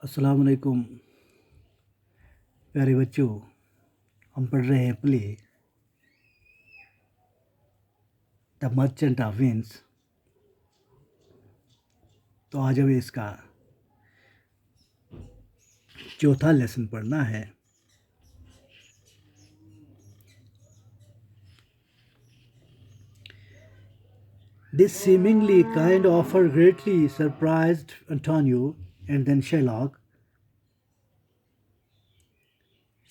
अस्सलाम वालेकुम प्यारे बच्चों। हम पढ़ रहे हैं play the merchant of Venice. तो आज हमें इसका चौथा लेसन पढ़ना है। This seemingly kind offer greatly surprised Antonio and then Shylock,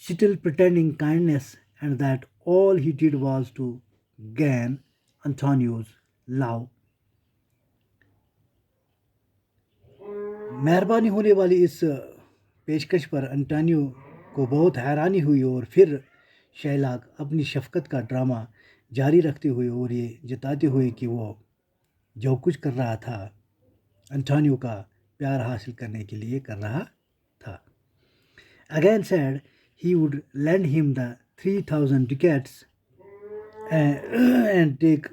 still pretending kindness, and that all he did was to gain Antonio's love. मेहरबानी होने वाली इस पेशकश पर अंटोनियो को बहुत हैरानी हुई और फिर शैलाक अपनी शफकत का ड्रामा जारी रखते हुए और ये जताते हुए कि वो जो कुछ कर रहा था अंटोनियो का प्यार हासिल करने के लिए कर रहा था। Again said he would lend him the 3,000 ducats and take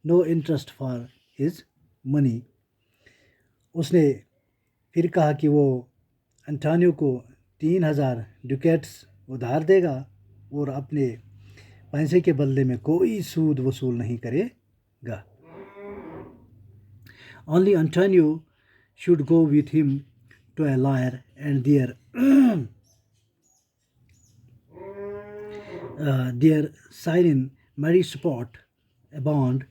no interest for his money. उसने फिर कहा कि वो अंटोनियो को 3,000 डुकेट्स उधार देगा और अपने पैसे के बदले में कोई सूद वसूल नहीं करेगा। Only Antonio should go with him to a lawyer and there sign in marriage spot a bond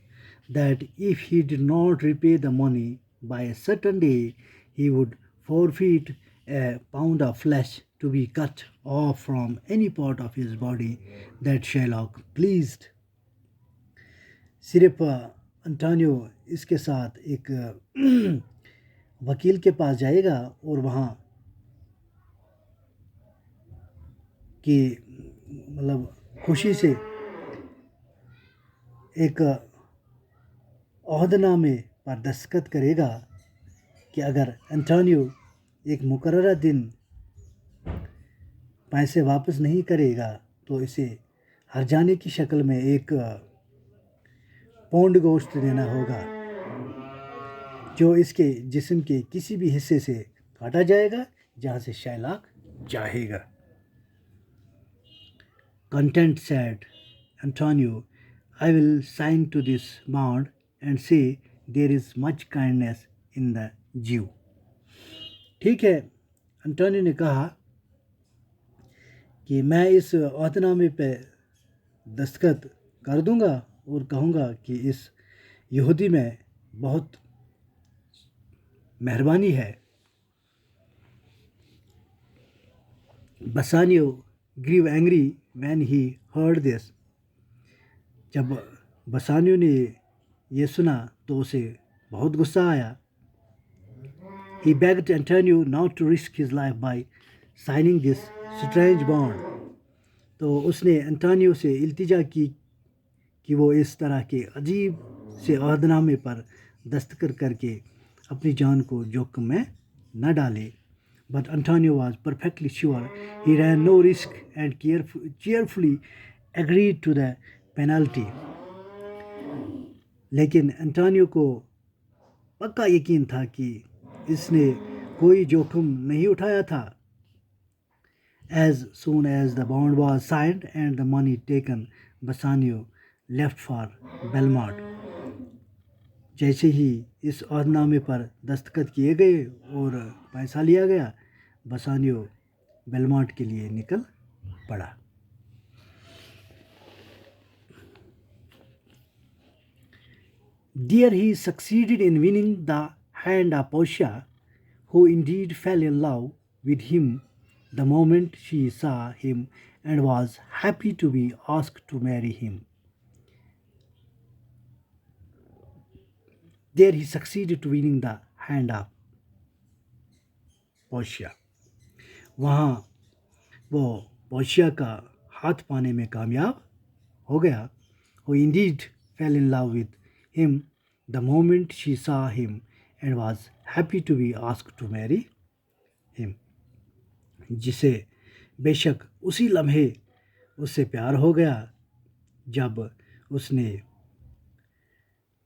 that if he did not repay the money by a certain day, he would forfeit a pound of flesh to be cut off from any part of his body that Shylock pleased. सिर्फ Antonio इसके साथ एक वकील के पास जाएगा और वहाँ कि मतलब खुशी से एक ओहदनामे पर दस्तखत करेगा कि अगर अंटोनियो एक मुकर्ररा दिन पैसे वापस नहीं करेगा तो इसे हर्जाने की शक्ल में एक पौंड गोश्त देना होगा जो इसके जिस्म के किसी भी हिस्से से काटा जाएगा जहाँ से शैलाक चाहेगा। Content said, Antonio, I will sign to this bond and say there is much kindness in the Jew. ठीक है, अंटोनियो ने कहा कि मैं इस ओहदनामे पे दस्तखत कर दूंगा और कहूँगा कि इस यहूदी में बहुत मेहरबानी है। Bassanio grew angry when he heard this. जब बसानियो ने ये सुना तो उसे बहुत गुस्सा आया। He begged Antonio not to risk his life by signing this strange bond. तो उसने अंटोनियो से इल्तिजा की कि वो इस तरह के अजीब से ओहदनामे पर दस्तखत करके अपनी जान को जोखिम में न डाले। But Antonio was perfectly sure he ran no risk and cheerfully agreed to the penalty. लेकिन अंटोनियो को पक्का यकीन था कि इसने कोई जोखिम नहीं उठाया था। As soon as the bond was signed and the money taken, Bassanio left for Belmont. जैसे ही इस ओहदनामे पर दस्तखत किए गए और पैसा लिया गया, बसानियो बेलमॉन्ट के लिए निकल पड़ा। There he succeeded in winning the hand of Portia, who indeed fell in love with him the moment she saw him and was happy to be asked to marry him. There he succeeded to winning the hand of Portia. वहाँ वो Portia का हाथ पाने में कामयाब हो गया। Who indeed fell in love with him the moment she saw him and was happy to be asked to marry him. जिसे बेशक उसी लम्हे उससे प्यार हो गया जब उसने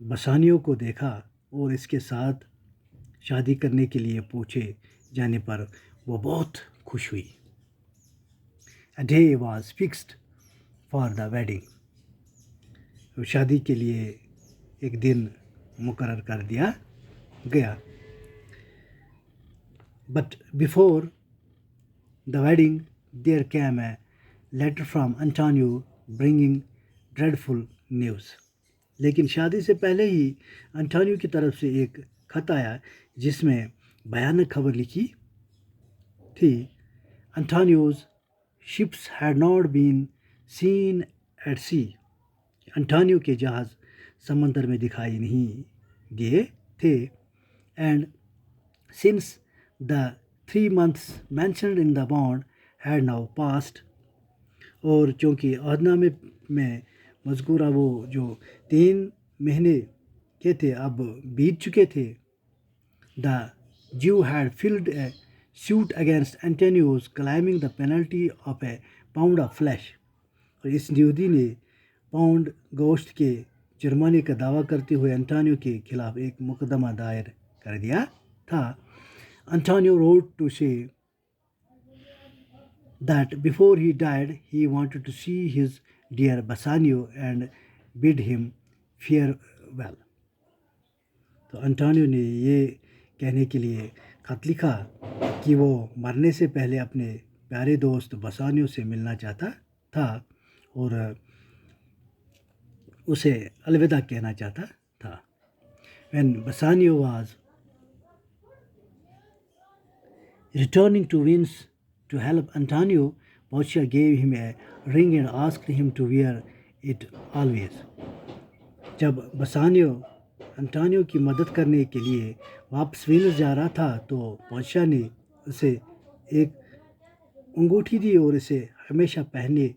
बसानियों को देखा और इसके साथ शादी करने के लिए पूछे जाने पर वो बहुत खुश हुई। A day was fixed for the wedding. तो शादी के लिए एक दिन मुकर्रर कर दिया गया। But before the wedding, there came a letter from Antonio bringing dreadful news. लेकिन शादी से पहले ही अंटोनियो की तरफ से एक खत आया जिसमें भयानक खबर लिखी थी। Antonio's ships had not been seen at sea. Antonio के जहाज समंदर में दिखाई नहीं दिए थे। And since the 3 months mentioned in the bond had now passed, और चूँकि अहदनामे में मज़कूरा वो जो 3 महीने के थे अब बीत चुके थे। The Jew had filed a suit against Antonius claiming the penalty of a pound of flesh. और इस यहूदी ने पाउंड गोश्त के जुर्माने का दावा करते हुए अंटोनियो के खिलाफ एक मुकदमा दायर कर दिया था। Antonio wrote to say that before he died he wanted to see his dear Bassanio and bid him farewell. तो अंटोनियो ने ये कहने के लिए खत लिखा कि वो मरने से पहले अपने प्यारे दोस्त बसानियो से मिलना चाहता था और उसे अलविदा कहना चाहता था। When Bassanio was returning to Venice to help Antonio, Portia gave him a ring and asked him to wear it always. जब बसानियो अंटोनियो की मदद करने के लिए वापस वेनिस जा रहा था तो पोर्शिया ने उसे एक अंगूठी दी और इसे हमेशा पहने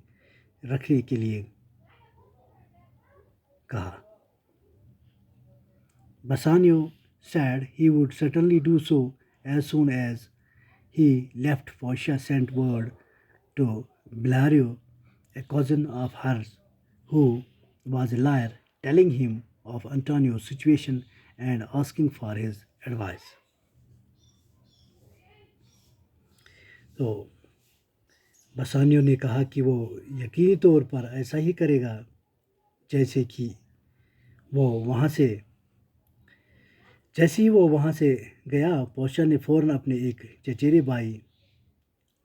रखने के लिए कहा। Bassanio said he would certainly do so as soon as he left. Portia sent word to Bellario, a cousin of hers, who was a lawyer, telling him of Antonio's situation and asking for his advice. तो बसानियो ने कहा कि वो यकीनी तौर पर ऐसा ही करेगा जैसे ही वो वहाँ से गया। पोर्शिया ने फ़ौरन अपने एक चचेरे भाई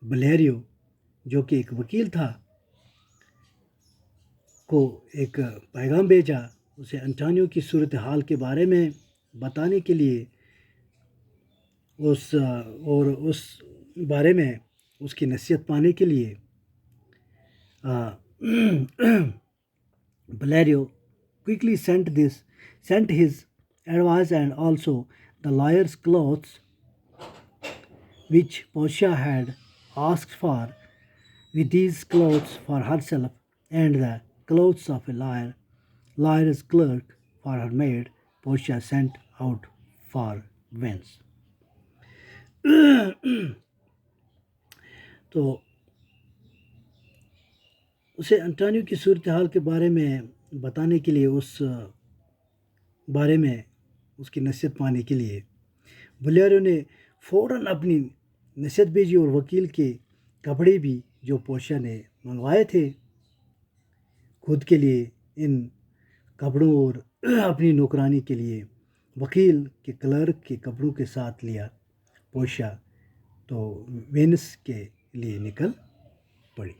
बलेरियो जो कि एक वकील था को एक पैगाम भेजा उसे अंटोनियो की सूरत हाल के बारे में बताने के लिए उस बारे में उसकी नसीहत पाने के लिए। Valerio quickly sent his advice and also the lawyer's clothes which Portia had asked for, with these clothes for herself and the clothes of a lawyer's clerk for her maid. Portia sent out for Venice. तो उसे Antonio की सूरत हाल के बारे में बताने के लिए उस बारे में उसकी नसीहत पाने के लिए बुलियारो ने फ़ौरन अपनी नसीहत भेजी और वकील के कपड़े भी जो पोर्शिया ने मंगवाए थे खुद के लिए इन कपड़ों और अपनी नौकरानी के लिए वकील के क्लर्क के कपड़ों के साथ लिया। पोर्शिया तो वेनिस के लिए निकल पड़ी।